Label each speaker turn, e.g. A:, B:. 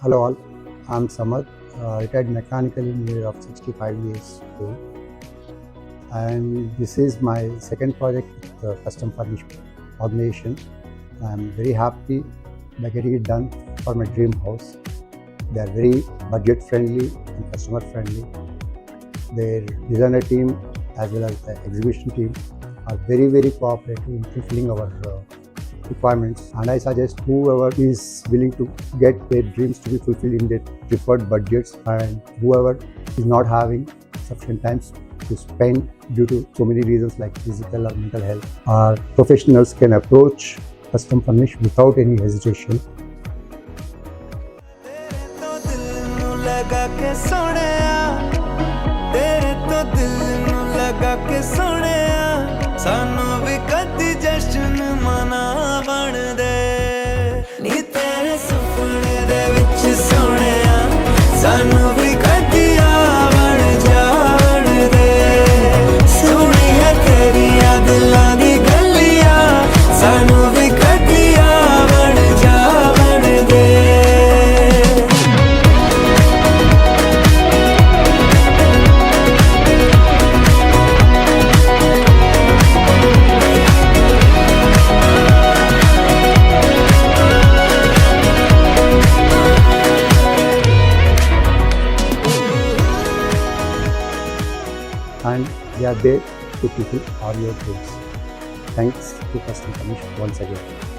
A: Hello all, I'm Samad, retired mechanical engineer of 65 years old, and this is my second project with the CustomFurnish organization. I'm very happy by getting it done for my dream house. They are very budget friendly and customer friendly. Their designer team as well as the exhibition team are very cooperative in fulfilling our requirements, and I suggest whoever is willing to get their dreams to be fulfilled in their preferred budgets, and whoever is not having sufficient time to spend due to so many reasons like physical or mental health, our professionals can approach CustomFurnish without any hesitation.
B: ਸਾਨੂੰ ਵੀ ਕਦੀ ਜਸ਼ਨ ਮਨਾ ਬਣ ਦੇ ਨੀ ਤੇਰੇ ਸੁਪਨੇ ਦੇ ਵਿੱਚ ਸੋਹਣਿਆ ਸਾਨੂੰ ਵੀ ਕਦੀ ਆ ਬਣ ਜਾਣ ਦੇ ਸੋਹਣੀਆਂ ਤੇਰੀਆਂ ਦਿਲਾਂ ਦੀ ਗੱਲੀਆਂ ਸਾਨੂੰ ਵੀ ਕਦੀ ਆ ਬਣ ਜਾਣ ਦੇ
A: And they are there to fulfill all your dreams. Thanks to CustomFurnish once again.